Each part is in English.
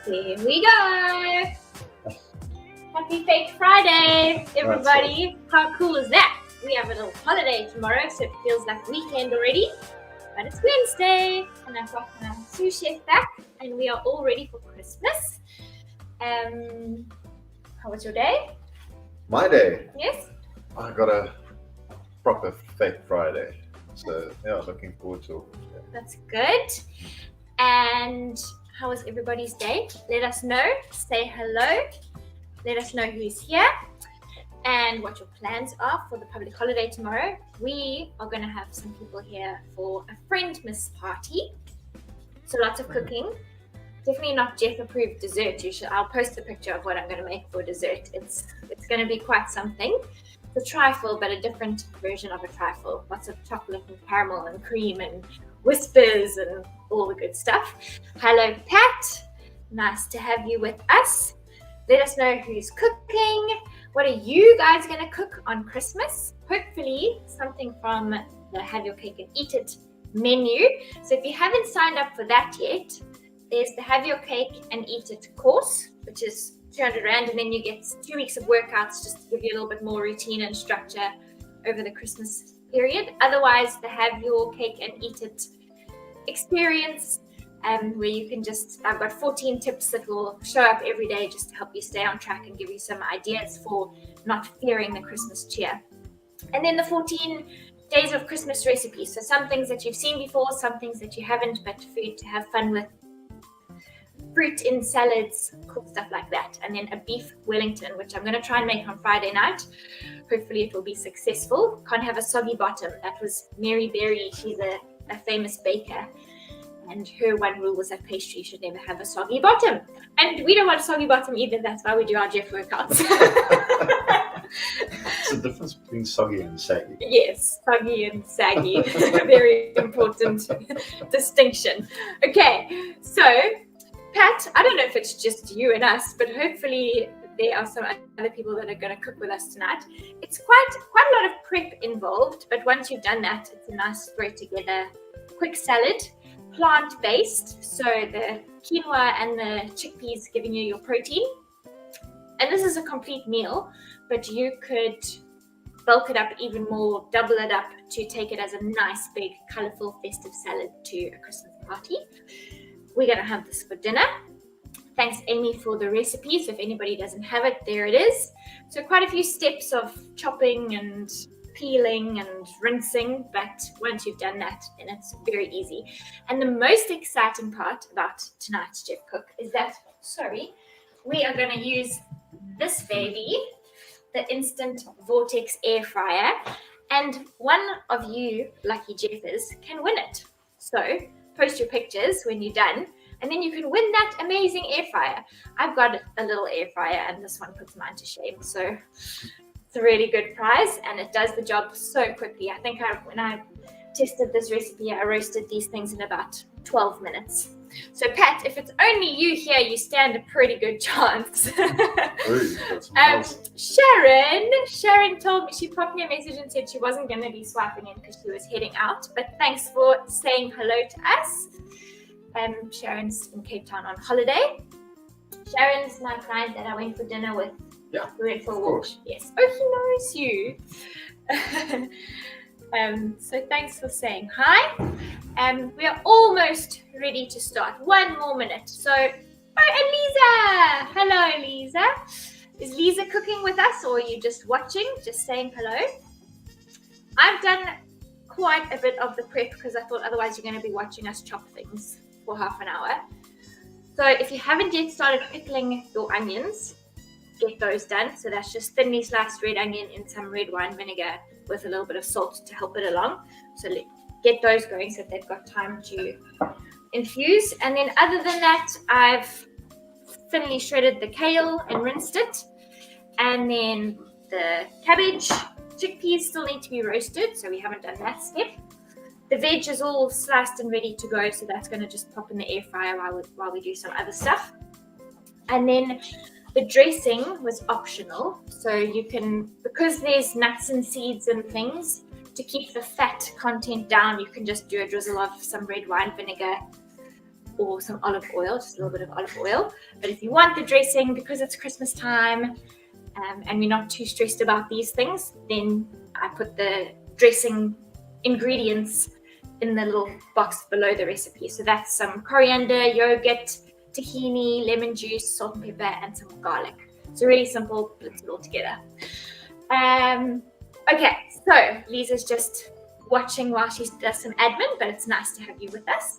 Here we go. Happy Fake Friday, everybody. How cool is that? We have a little holiday tomorrow, so it feels like weekend already. But it's Wednesday, and I've got my sous chef back, and we are all ready for Christmas. How was your day? My day? Yes? I got a proper Fake Friday. So, yeah, looking forward to it. That's good. And how was everybody's day? Let us know. Say hello. Let us know who's here and what your plans are for the public holiday tomorrow. We are going to have some people here for a friend-miss party. So lots of cooking. Definitely not Jeff approved dessert. I'll post a picture of what I'm going to make for dessert. It's going to be quite something. It's a trifle, but a different version of a trifle. Lots of chocolate and caramel and cream and whispers and all the good stuff. Hello, Pat. Nice to have you with us. Let us know who's cooking. What are you guys going to cook on Christmas? Hopefully something from the Have Your Cake and Eat It menu. So if you haven't signed up for that yet, there's the Have Your Cake and Eat It course, which is 200 Rand, and then you get 2 weeks of workouts just to give you a little bit more routine and structure over the Christmas period. Otherwise, the Have Your Cake and Eat It experience, where you can I've got 14 tips that will show up every day just to help you stay on track and give you some ideas for not fearing the Christmas cheer. And then the 14 days of Christmas recipes. So some things that you've seen before, some things that you haven't, but food to have fun with. Fruit in salads, cool stuff like that. And then a beef Wellington, which I'm going to try and make on Friday night. Hopefully it will be successful. Can't have a soggy bottom. That was Mary Berry. She's a famous baker. And her one rule was that pastry should never have a soggy bottom. And we don't want a soggy bottom either. That's why we do our Jeff workouts. It's the difference between soggy and saggy. Yes, soggy and saggy. Very important distinction. Okay, so Pat, I don't know if it's just you and us, but hopefully there are some other people that are going to cook with us tonight. It's quite a lot of prep involved, but once you've done that, it's a nice throw together quick salad, plant-based, so the quinoa and the chickpeas giving you your protein. And this is a complete meal, but you could bulk it up even more, double it up to take it as a nice big colorful festive salad to a Christmas party. We're going to have this for dinner. Thanks, Amy, for the recipe. So if anybody doesn't have it, there it is. So quite a few steps of chopping and peeling and rinsing, but once you've done that, then it's very easy. And the most exciting part about tonight's Jeff Cook is that, we are going to use this baby, the Instant Vortex Air Fryer, and one of you lucky Jeffers can win it. So post your pictures when you're done, and then you can win that amazing air fryer. I've got a little air fryer, and this one puts mine to shame. So it's a really good prize, and it does the job so quickly. I think when I tested this recipe, I roasted these things in about 12 minutes. So Pat, if it's only you here, you stand a pretty good chance. Sharon told me, she popped me a message and said she wasn't going to be swiping in because she was heading out, but thanks for saying hello to us. Sharon's in Cape Town on holiday. Sharon's my client that I went for dinner with. Yeah, we went for a walk. Yes. Oh, he knows you. So thanks for saying hi. We are almost ready to start. 1 more minute. So, Lisa! Hello, Lisa. Is Lisa cooking with us, or are you just watching, just saying hello? I've done quite a bit of the prep because I thought otherwise you're going to be watching us chop things for half an hour. So if you haven't yet started pickling your onions, get those done. So that's just thinly sliced red onion in some red wine vinegar with a little bit of salt to help it along. So get those going so that they've got time to infuse. And then other than that, I've thinly shredded the kale and rinsed it. And then the cabbage, chickpeas still need to be roasted, so we haven't done that step. The veg is all sliced and ready to go, so that's going to just pop in the air fryer while we do some other stuff. And then the dressing was optional, so you can, because there's nuts and seeds and things, to keep the fat content down, you can just do a drizzle of some red wine vinegar or some olive oil, just a little bit of olive oil. But if you want the dressing, because it's Christmas time and we're not too stressed about these things, then I put the dressing ingredients in the little box below the recipe. So that's some coriander, yogurt, tahini, lemon juice, salt and pepper, and some garlic. So really simple, blitz it all together. Okay, so Lisa's just watching while she does some admin, but it's nice to have you with us.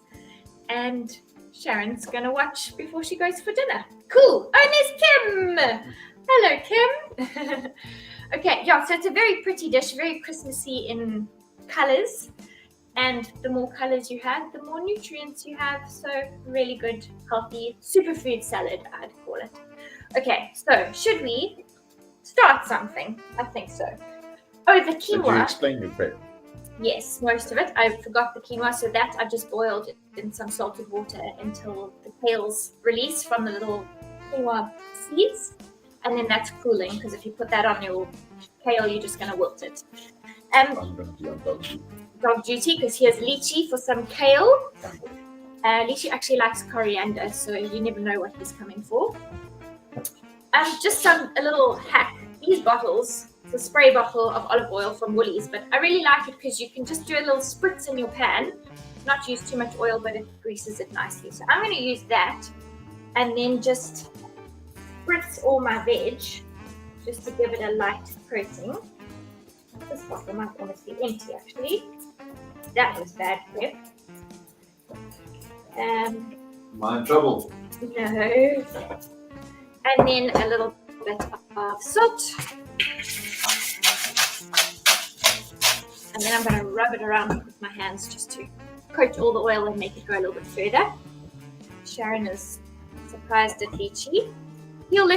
And Sharon's gonna watch before she goes for dinner. Cool. Oh, and there's Kim. Hello, Kim. Okay, yeah, so it's a very pretty dish, very Christmassy in colors. And the more colors you have, the more nutrients you have. So really good, healthy superfood salad, I'd call it. Okay, so should we start something? I think so. Oh, the quinoa. Did you explain your prep? Yes, most of it. I forgot the quinoa, so that I've just boiled it in some salted water until the kales release from the little quinoa seeds. And then that's cooling, because if you put that on your kale, you're just going to wilt it. I'm going to be on dog duty, because here's Lychee for some kale. Lychee actually likes coriander, so you never know what he's coming for. Just a little hack. These bottles, it's a spray bottle of olive oil from Woolies, but I really like it because you can just do a little spritz in your pan, not use too much oil, but it greases it nicely. So I'm going to use that and then just spritz all my veg just to give it a light coating. This bottle might almost be empty actually. That was bad prep. Am I in trouble? No. And then a little bit of salt. And then I'm going to rub it around with my hands just to coat all the oil and make it go a little bit further. Sharon is surprised at Lychee. He'll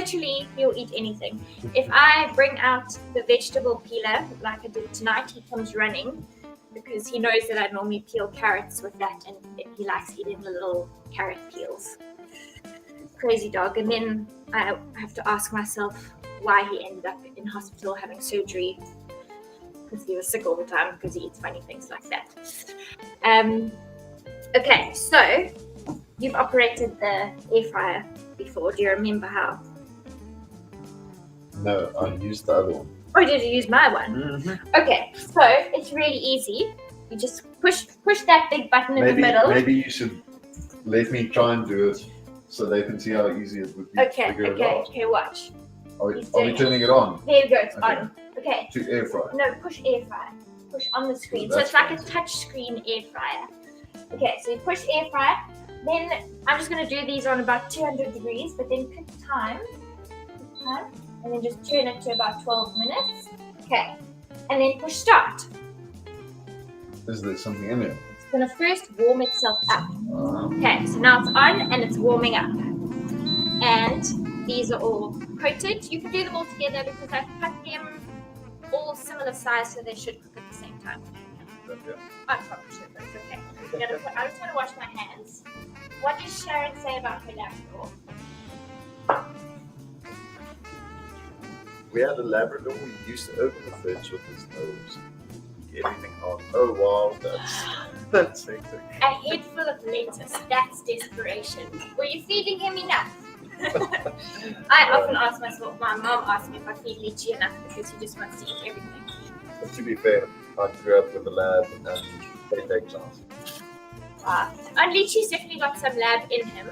eat anything. If I bring out the vegetable peeler like I did tonight, he comes running because he knows that I normally peel carrots with that and he likes eating the little carrot peels. Crazy dog. And then I have to ask myself why he ended up in hospital having surgery, because he was sick all the time because he eats funny things like that. Okay, so you've operated the air fryer before. Do you remember how? No, I used the other one. Oh, did you use my one? Mm-hmm. Okay, so it's really easy. You just push that big button in the middle. Maybe you should let me try and do it so they can see how easy it would be to figure it out. Okay, watch. Are we turning it on? There you go, it's Okay. on. Okay. To air fry. No, push air fryer. Push on the screen. Oh, So it's like a that's touch screen air fryer. Okay, so you push air fryer. Then I'm just going to do these on about 200 degrees, but then pick time, and then just turn it to about 12 minutes. Okay, and then push start. Is there something in there? It's going to first warm itself up. Okay, so now it's on and it's warming up. And these are all coated. You can do them all together because I've cut them all similar size, so they should cook at the same time. Okay. I probably should, but it's okay. I just want to wash my hands. What does Sharon say about her Labrador? We had a Labrador. We used to open the fridge with his nose. Everything on. Oh wow, that's hectic. A head full of lettuce. That's desperation. Were you feeding him enough? I often ask myself, my mom asked me if I feed Lychee enough because he just wants to eat everything. But to be fair, I grew up with a lab and they take chances. And Lychee's definitely got some lab in him.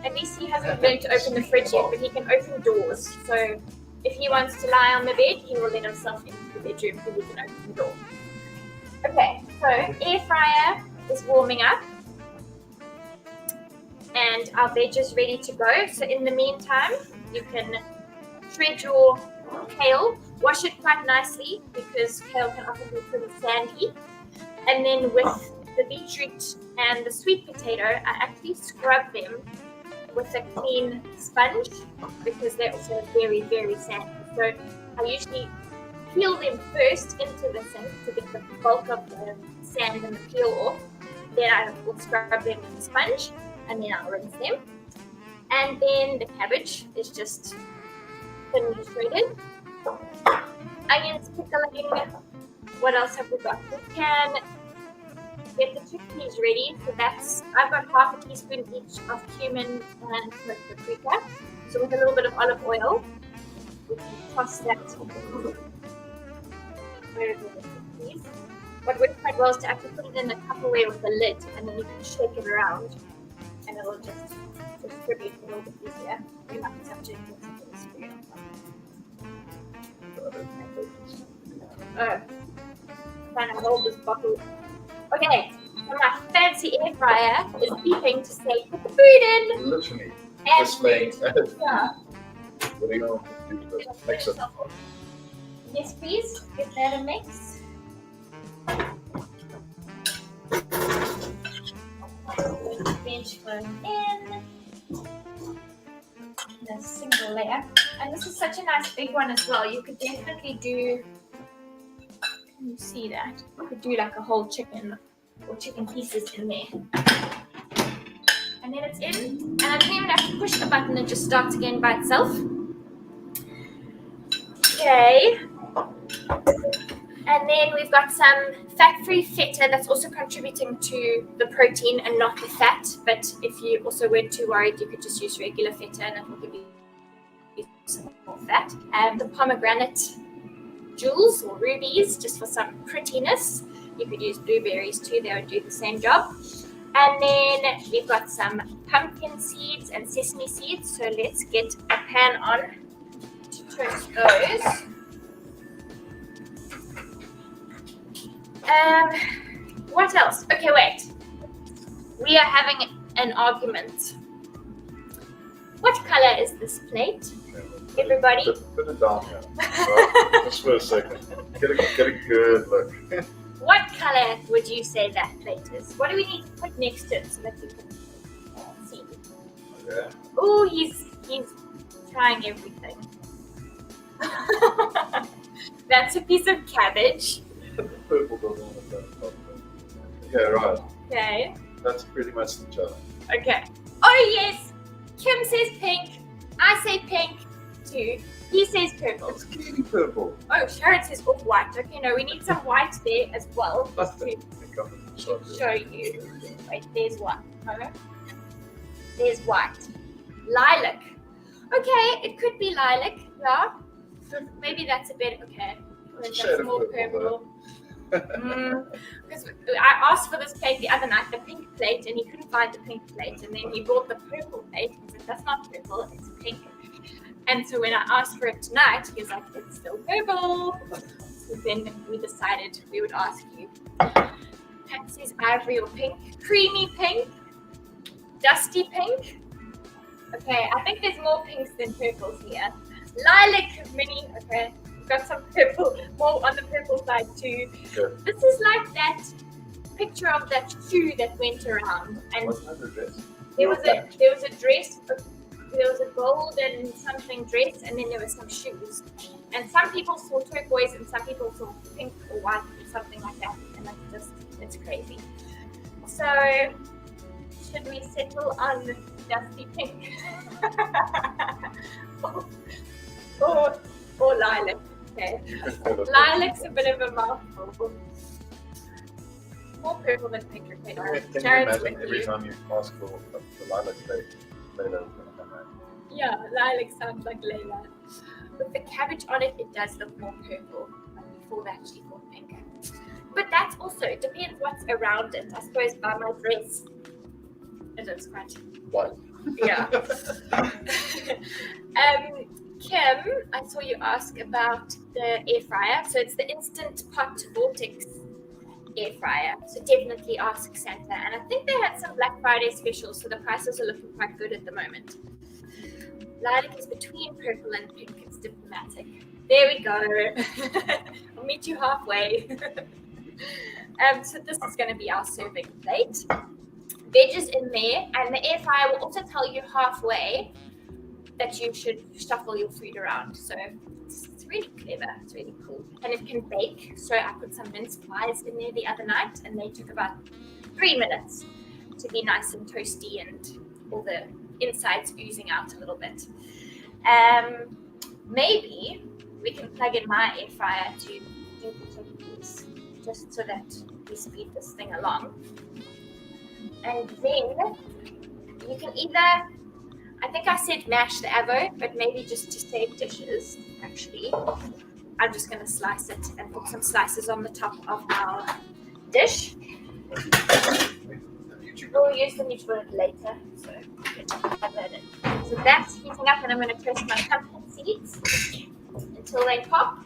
At least he hasn't learned to open the fridge yet, but he can open doors. So if he wants to lie on the bed, he will let himself into the bedroom so he can open the door. Okay, so air fryer is warming up. And our veg is ready to go. So in the meantime, you can shred your kale, wash it quite nicely because kale can often be pretty sandy. And then with the beetroot and the sweet potato, I actually scrub them with a clean sponge because they're also very, very sandy. So I usually peel them first into the sink to get the bulk of the sand and the peel off. Then I will scrub them with a sponge and then I'll rinse them. And then the cabbage is just thinly shredded. Onions pickling. What else have we got? We can get the chickpeas ready. So I've got half a teaspoon each of cumin and smoked paprika. So with a little bit of olive oil, we can toss that. Where is the chickpeas? What works quite well is to actually put it in a Tupperware with a lid, and then you can shake it around, and it'll just distribute a little bit easier. You might just have to get some of the spoon. Oh, trying to hold this bottle. Okay, so my fancy air fryer is beeping to say put the food in. Literally. And Displaying. yeah. What are you going to do with it? Mix it. Yes, please. Give that a mix. Bench going in. A single layer. And this is such a nice big one as well. You could definitely do, can you see that? You could do like a whole chicken or chicken pieces in there. And then it's in. And I don't even have to push the button, it just starts again by itself. Okay. And then we've got some fat-free feta that's also contributing to the protein and not the fat. But if you also weren't too worried, you could just use regular feta and it will give you some more fat. And the pomegranate jewels or rubies, just for some prettiness. You could use blueberries too, they would do the same job. And then we've got some pumpkin seeds and sesame seeds. So let's get a pan on to toast those. What else? Okay, wait. We are having an argument. What color is this plate? Everybody? Put it down here. Right? Just for a second. Get a good look. What color would you say that plate is? What do we need to put next to it so that you can see? Okay. Oh, he's trying everything. That's a piece of cabbage. The purple doesn't want to go. Okay, right. Okay. That's pretty much the challenge. Okay. Oh yes! Kim says pink. I say pink too. He says purple. It's clearly purple. Oh, Sharon says off-white. Okay, no, we need some white there as well. To show you. Wait, there's one. No. There's white. Lilac. Okay, it could be lilac. Yeah. Maybe that's a bit okay. That's more purple. Because I asked for this plate the other night, the pink plate, and he couldn't find the pink plate. And then he brought the purple plate. He said, "That's not purple, it's pink." And so when I asked for it tonight, he was like, "It's still purple." So then we decided we would ask you. Pat says ivory or pink, creamy pink, dusty pink. Okay, I think there's more pinks than purples here. Lilac mini. Okay. Got some purple, more on the purple side too. Okay. This is like that picture of that shoe that went around. And what's another dress? There was a dress, there was a gold and something dress, and then there were some shoes. And some people saw turquoise, and some people saw pink or white or something like that. And it's crazy. So should we settle on dusty pink? or lilac? Okay. Lilac's a bit of a mouthful. More purple than pink. Okay. Can you imagine every time you ask for the lilac plate, Layla's going to come out? Yeah, lilac sounds like Layla. With the cabbage on it, it does look more purple. Like before that, she thought pink. But that's also, it depends what's around it. I suppose by my dress, it looks quite white. Yeah. Kim, I saw you ask about the air fryer. So it's the Instant Pot Vortex air fryer. So definitely ask Santa. And I think they had some Black Friday specials, so the prices are looking quite good at the moment. Lilac is between purple and pink. It's diplomatic. There we go. I'll meet you halfway. So this is going to be our serving plate. Veggies in there, and the air fryer will also tell you halfway that you should shuffle your food around. So it's really clever. It's really cool. And it can bake. So I put some minced pies in there the other night, and they took about 3 minutes to be nice and toasty and all the insides oozing out a little bit. Maybe we can plug in my air fryer to do the chickpeas, just so that we speed this thing along. And then you can either, I think I said mash the avo, but maybe just to save dishes, actually, I'm just going to slice it and put some slices on the top of our dish. We'll use the NutriBullet later, so add that in. So that's heating up, and I'm going to toast my pumpkin seeds until they pop.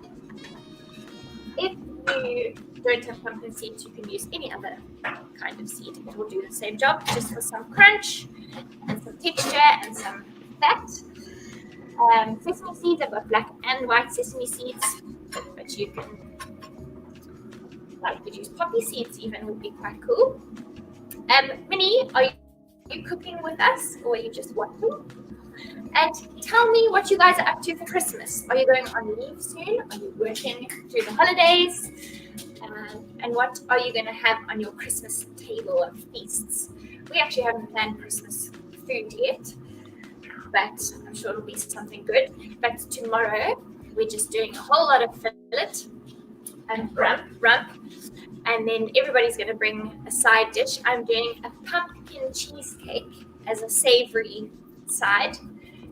If you don't have pumpkin seeds, you can use any other kind of seed. It will do the same job, just for some crunch and some texture and some fat. Sesame seeds, I've got black and white sesame seeds, but you could use poppy seeds even, would be quite cool. Minnie, are you cooking with us, or are you just watching? And tell me what you guys are up to for Christmas. Are you going on leave soon? Are you working through the holidays? And what are you going to have on your Christmas table of feasts? We actually haven't planned Christmas food yet, but I'm sure it'll be something good. But tomorrow, we're just doing a whole lot of fillet and rump. And then everybody's going to bring a side dish. I'm doing a pumpkin cheesecake as a savory side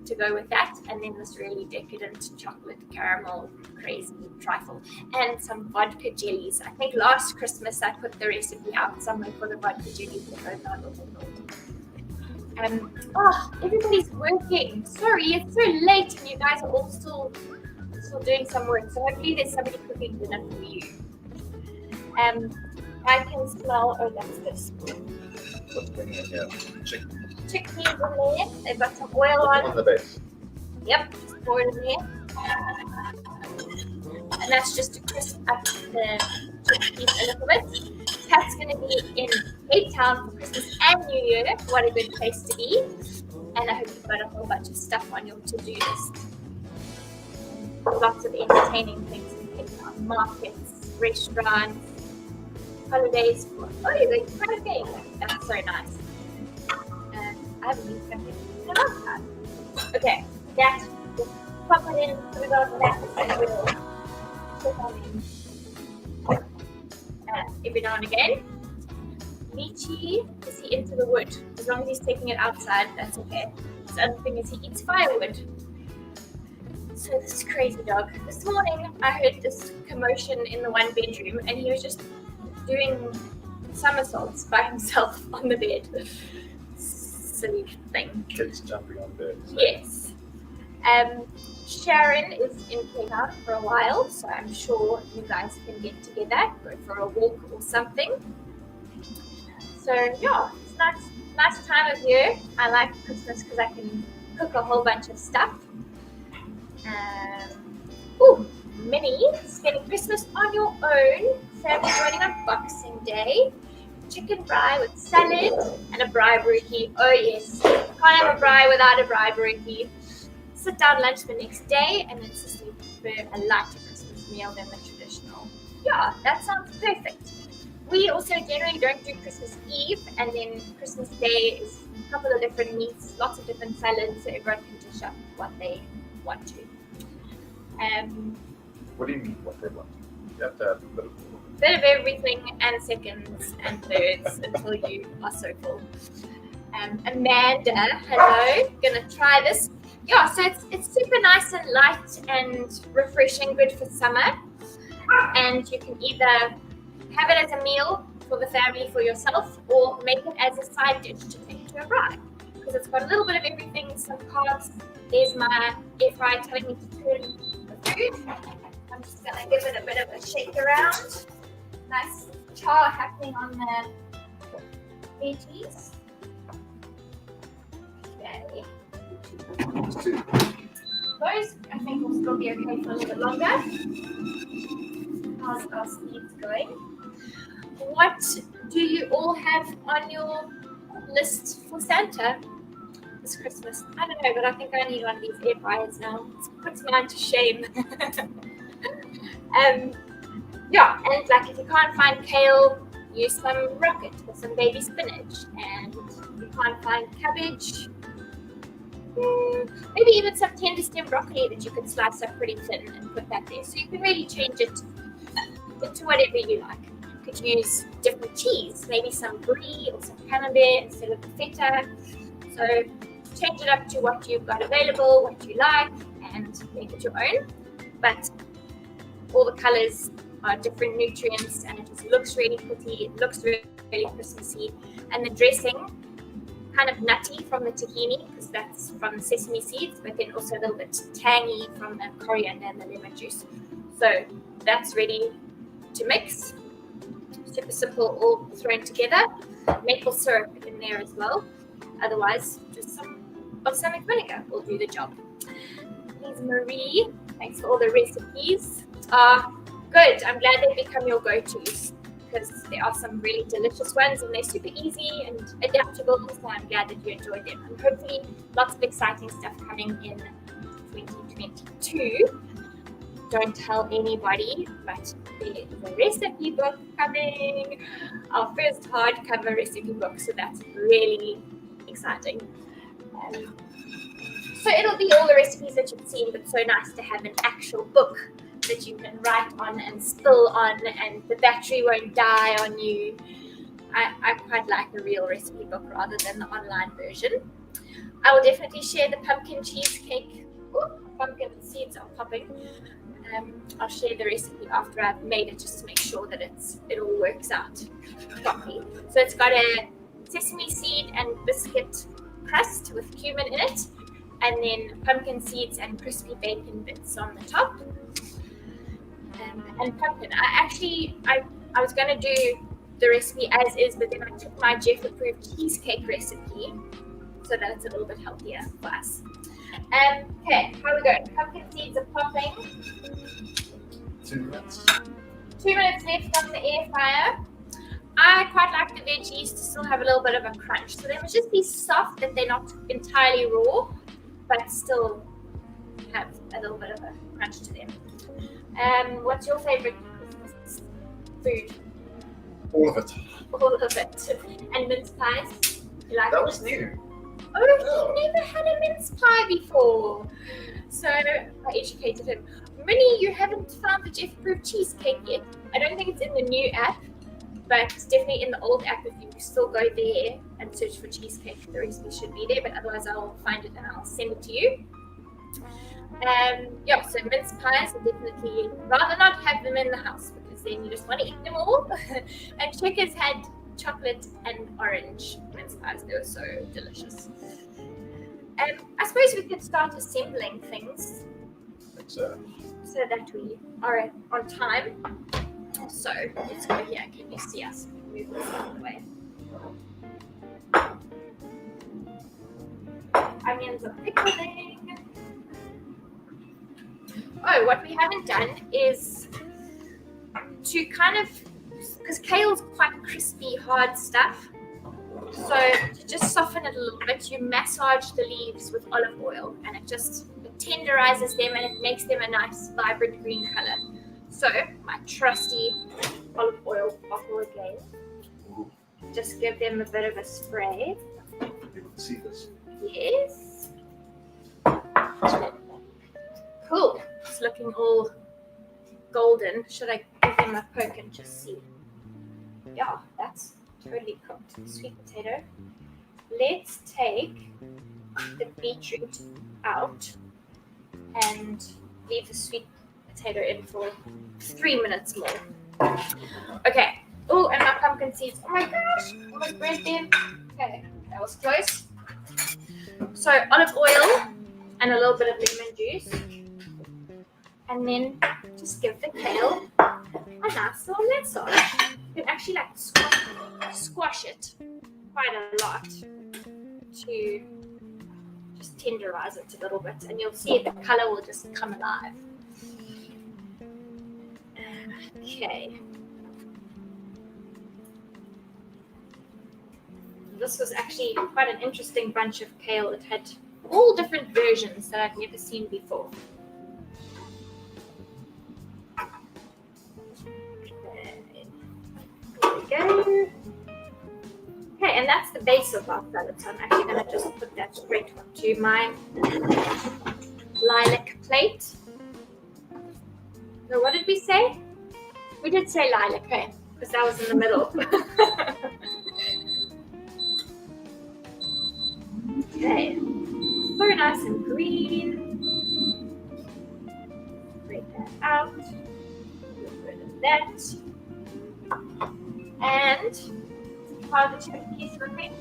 to go with that. And then this really decadent chocolate caramel crazy trifle. And some vodka jellies. I think last Christmas I put the recipe out somewhere for the vodka jellies. Everybody's working. Sorry, it's so late and you guys are all still doing some work. So hopefully there's somebody cooking dinner for you. I can smell, that's this. What's going in here? Chickpeas in there. They've got some oil on. On the base. Yep, just pour it in there. And that's just to crisp up the chickpeas a little bit. Pat's going to be in Cape Town for Christmas and New Year. What a good place to be. And I hope you've got a whole bunch of stuff on your to-do list. Lots of entertaining things in Cape Town. Markets, restaurants, holidays. Oh, you're going kind of thing. That's so nice. I haven't used something in a long time. Okay, that. Just pop it in, put it on that, and we'll put on in. Every now and again. Lychee, is he into the wood? As long as he's taking it outside, that's okay. The other thing is he eats firewood. So this crazy dog. This morning I heard this commotion in the one bedroom and he was just doing somersaults by himself on the bed. Silly thing. Kids jumping on beds. Yes. Sharon is in Cape Town for a while, so I'm sure you guys can get together, go for a walk or something. So yeah, it's nice time of year. I like Christmas because I can cook a whole bunch of stuff. Minnie, spending Christmas on your own. Family joining on Boxing Day. Chicken braai with salad and a braai brookie. Oh yes, can't have a braai without a braai brookie. Sit down lunch the next day, and then sister prefer a lighter Christmas meal than the traditional. Yeah, that sounds perfect. We also generally don't do Christmas Eve, and then Christmas Day is a couple of different meats, lots of different salads, so everyone can dish up what they want to. What do you mean what they want? You have to have a bit of everything and seconds and thirds until you are so full. Amanda, hello, gonna try this. Yeah, so it's super nice and light and refreshing, good for summer. And you can either have it as a meal for the family, for yourself, or make it as a side dish to take to a braai. Because it's got a little bit of everything, some carbs. There's my air fryer telling me to turn the food. I'm just gonna give it a bit of a shake around. Nice char happening on the veggies. Okay. Those I think will still be okay for a little bit longer. How's our speeds going? What do you all have on your list for Santa this Christmas? I don't know, but I think I need one of these air fryers now. It puts mine to shame. Yeah, and like if you can't find kale, use some rocket or some baby spinach. And if you can't find cabbage, maybe even some tender stem broccoli that you can slice up pretty thin and put that there. So you can really change it into whatever you like. could use different cheese, maybe some brie or some camembert instead of the feta. So change it up to what you've got available, what you like, and make it your own. But all the colors are different nutrients, and it just looks really pretty. It looks really, really Christmassy. And the dressing, kind of nutty from the tahini, because that's from the sesame seeds, but then also a little bit tangy from the coriander and the lemon juice. So that's ready to mix. Super simple, all thrown together. Maple syrup in there as well. Otherwise, just some balsamic vinegar will do the job. Please, Marie. Thanks for all the recipes. Good. I'm glad they've become your go-tos, because there are some really delicious ones and they're super easy and adaptable. So I'm glad that you enjoyed them. And hopefully lots of exciting stuff coming in 2022. Don't tell anybody, but there is a recipe book coming. Our first hardcover recipe book. So that's really exciting. So it'll be all the recipes that you've seen, but so nice to have an actual book that you can write on and spill on, and the battery won't die on you. I quite like the real recipe book rather than the online version. I will definitely share the pumpkin cheesecake. Ooh, pumpkin seeds are popping. I'll share the recipe after I've made it, just to make sure that it all works out properly. So it's got a sesame seed and biscuit crust with cumin in it, and then pumpkin seeds and crispy bacon bits on the top. And pumpkin. I was going to do the recipe as is, but then I took my Jeff approved cheesecake recipe so that it's a little bit healthier for us. Okay, how are we going? Pumpkin seeds are popping. 2 minutes. 2 minutes left on the air fryer. I quite like the veggies to still have a little bit of a crunch. So they must just be soft, that they're not entirely raw, but still have a little bit of a crunch to them. What's your favorite Christmas food? All of it. All of it. And mince pies? You like That it? was new. Oh, he never had a mince pie before. So I educated him. Minnie, you haven't found the Jeff approved cheesecake yet. I don't think it's in the new app, but it's definitely in the old app. If you still go there and search for cheesecake, the recipe should be there, but otherwise I'll find it and I'll send it to you. So mince pies are definitely, rather not have them in the house, because then you just want to eat them all. And Checkers had chocolate and orange mince pies. They were so delicious. I suppose we could start assembling things. So So that we are on time. So let's go here. Can you see us? Move this out of the way. Onions are pickling. Oh, what we haven't done is to kind of, because kale's quite crispy, hard stuff. So to just soften it a little bit, you massage the leaves with olive oil, and it tenderizes them and it makes them a nice vibrant green color. So my trusty olive oil bottle again. Just give them a bit of a spray. people can see this. Yes. That's good. Cool. It's looking all golden. Should I give them a poke and just see? Yeah, that's totally cooked. Sweet potato. Let's take the beetroot out and leave the sweet potato in for 3 minutes more. Okay. Oh, and my pumpkin seeds. Oh my gosh. Almost burnt them. Okay, that was close. So olive oil and a little bit of lemon juice. And then just give the kale a nice little massage. You can actually like squash it quite a lot to just tenderize it a little bit, and you'll see the color will just come alive. Okay. This was actually quite an interesting bunch of kale. It had all different versions that I've never seen before. There we go. Okay, and that's the base of our salad. So I'm actually going to just put that straight onto my lilac plate. So what did we say? We did say lilac, okay? because that was in the middle. Okay, so nice and green. Break that out. Get rid of that. And how are the chickpeas looking?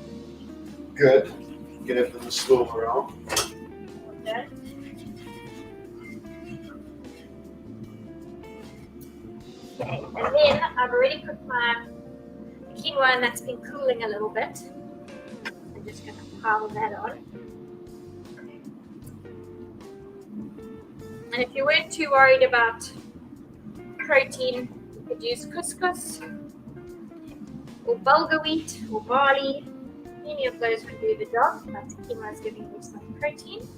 Good. Get it from the store around. Okay. Okay, and then I've already put my quinoa and that's been cooling a little bit. I'm just going to pile that on. And if you weren't too worried about protein, you could use couscous or bulgur wheat or barley. Any of those would do the job, but quinoa is giving you some protein.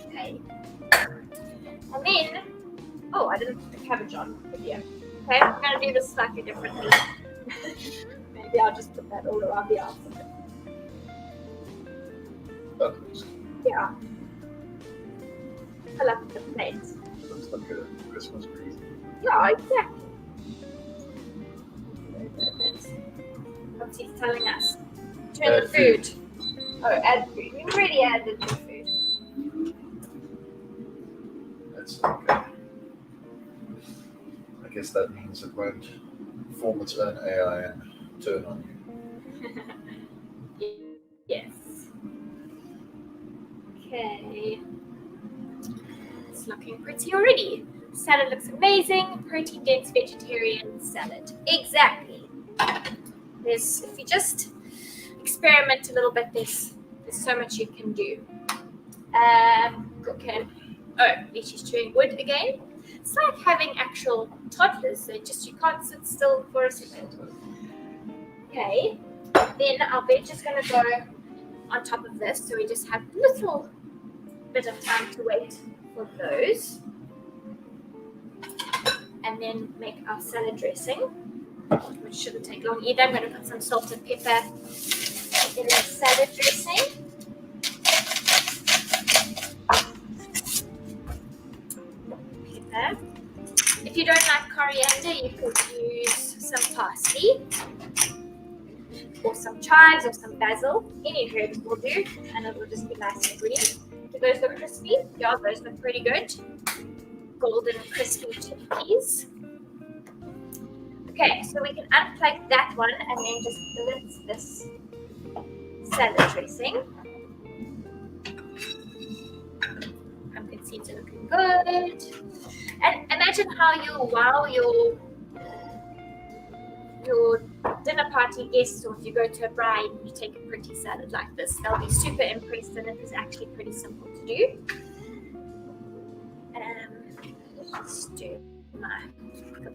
Okay. And then, oh, I didn't put the cabbage on the video. Okay, I'm going to do this slightly differently. Maybe I'll just put that all around the outside. That looks, Yeah. Fill up the plate. looks like a Christmas wreath. Yeah, exactly. What's he telling us? Turn Add the food. Oh, add food. We already added the food. That's okay. I guess that means it won't form its own AI and turn on you. Yes. Okay. It's looking pretty already. Salad looks amazing. Protein dense vegetarian salad. Exactly. If you just experiment a little bit, there's so much you can do. Okay. Oh, at least she's chewing wood again. It's like having actual toddlers. You can't sit still for a second. Okay. Then our veg is going to go on top of this, so we just have a little bit of time to wait for those. And then make our salad dressing, which shouldn't take long either. I'm going to put some salt and pepper in the salad dressing. Pepper. If you don't like coriander, you could use some parsley or some chives or some basil. Any herbs will do, and it will just be nice and green. Do those look crispy? Yeah, those look pretty good. Golden crispy chickpeas. Okay, so we can unplug that one and then just blitz this salad dressing. Pumpkin seeds are looking good. And imagine how you'll wow your dinner party guests, or if you go to a bride and you take a pretty salad like this, they'll be super impressed, and it is actually pretty simple to do. Let's do my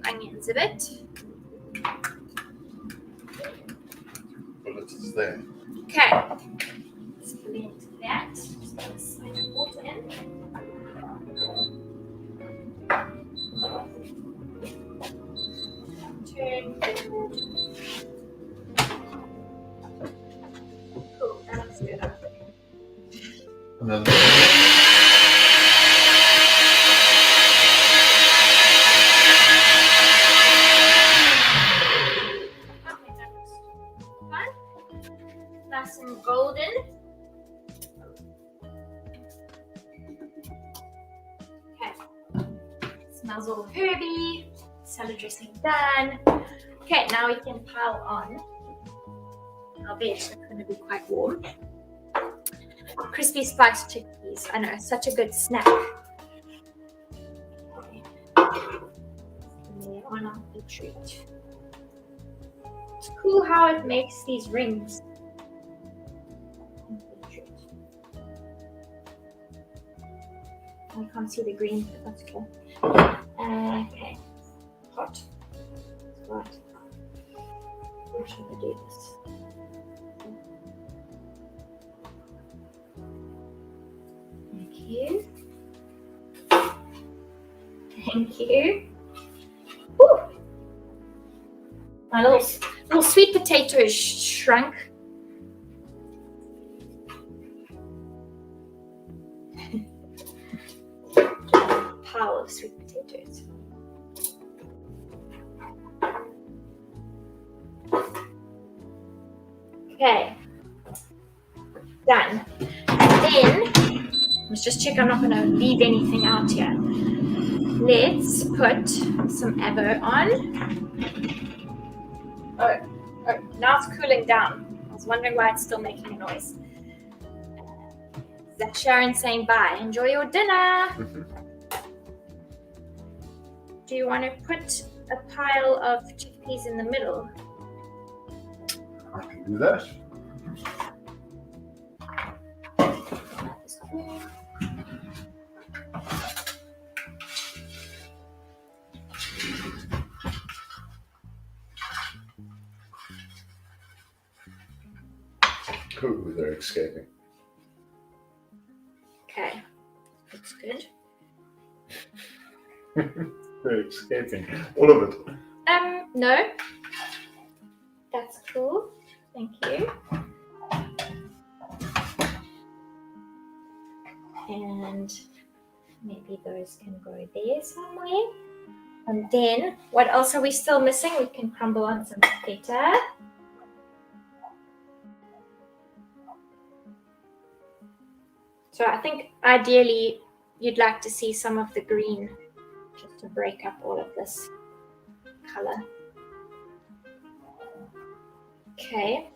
onions a bit. Bullet is there. Okay, let's blend that. Just put a slight of water in. Turn. Cool, that looks good. And then Okay, that looks fun. Nice and golden. Okay. Smells all herby. Salad dressing done. Okay, now we can pile on our veg. It's going to be quite warm. Crispy spiced chickpeas. I know, such a good snack. Okay. Layer on our beetroot. It's cool how it makes these rings. I can't see the green, but that's okay. Okay. Hot. Right. How should I do this? Thank you. Thank you. Woo! My little sweet potato is shrunk. Pile of sweet potatoes. Okay. Done. Then, let's just check I'm not going to leave anything out here. Let's put some avo on. Oh, now it's cooling down. I was wondering why it's still making a noise. Is that Sharon saying bye? Enjoy your dinner. Do you want to put a pile of chickpeas in the middle? I can do that. Ooh, they're escaping. Okay, looks good. They're escaping. All of it. No. That's cool. Thank you. And maybe those can go there somewhere. And then, what else are we still missing? We can crumble on some feta. So I think ideally you'd like to see some of the green just to break up all of this color. Okay,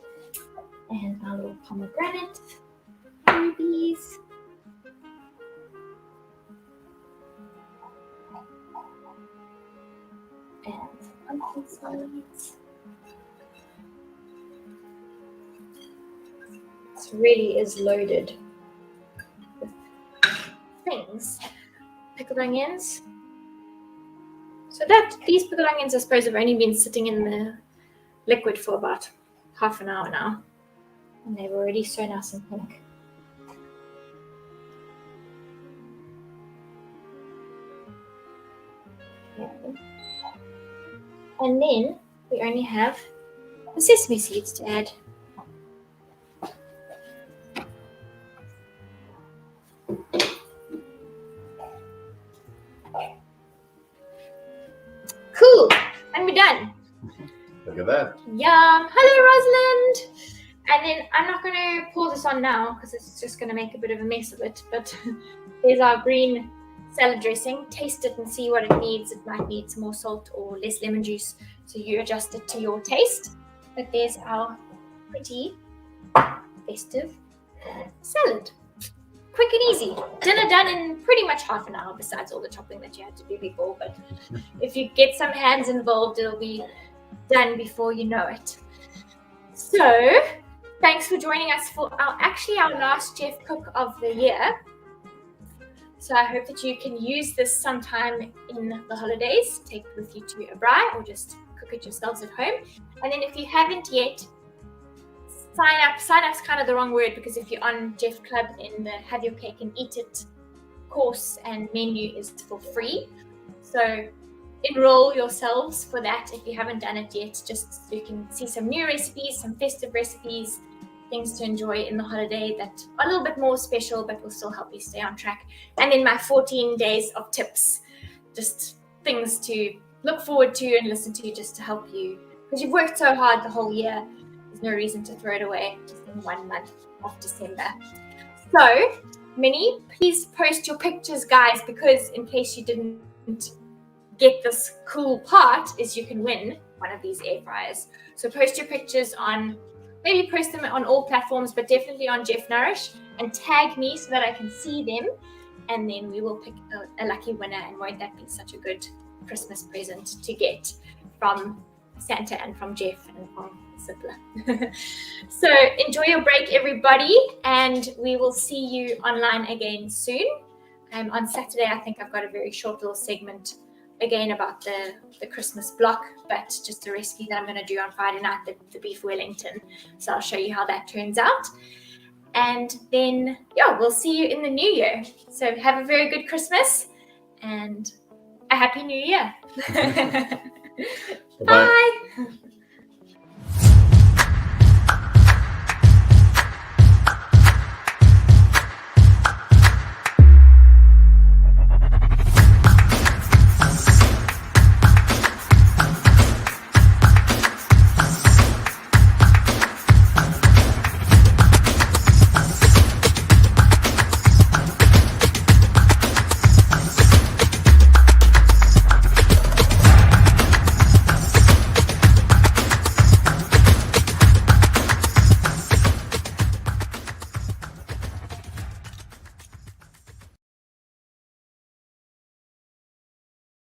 and our little pomegranate rubies. And some pumpkin seeds. This really is loaded with things. Pickled onions. So these pickled onions, I suppose, have only been sitting in the liquid for about half an hour now. And they've already so nice and pink. Okay. And then we only have the sesame seeds to add. Cool, and we're done. Look at that. Yum. Hello, Rosalind. And then I'm not going to pour this on now because it's just going to make a bit of a mess of it. But there's our green salad dressing. Taste it and see what it needs. It might need some more salt or less lemon juice, so you adjust it to your taste. But there's our pretty festive salad. Quick and easy. Dinner done in pretty much half an hour, besides all the chopping that you had to do before. But if you get some hands involved, it'll be done before you know it. So thanks for joining us for our last Jeff Cook of the year. So I hope that you can use this sometime in the holidays. Take it with you to a braai or just cook it yourselves at home. And then if you haven't yet, sign up. Sign up's kind of the wrong word, because if you're on Jeff Club, in the Have Your Cake and Eat It course and menu is for free. So enroll yourselves for that if you haven't done it yet, just so you can see some new recipes, some festive recipes, things to enjoy in the holiday that are a little bit more special but will still help you stay on track. And then my 14 days of tips, just things to look forward to and listen to, just to help you, because you've worked so hard the whole year. There's no reason to throw it away just in 1 month of December. So Minnie, please post your pictures, guys, because in case you didn't get this cool part, is you can win one of these air fryers. So post your pictures on, maybe post them on all platforms, but definitely on Jeff Nourish, and tag me so that I can see them, and then we will pick a lucky winner. And won't that be such a good Christmas present to get from Santa and from Jeff and from Zipler. So enjoy your break, everybody, and we will see you online again soon. On Saturday, I think I've got a very short little segment again about the Christmas block, but just a recipe that I'm going to do on Friday night, the beef Wellington. So I'll show you how that turns out. And then, yeah, we'll see you in the new year. So have a very good Christmas and a happy new year. Bye.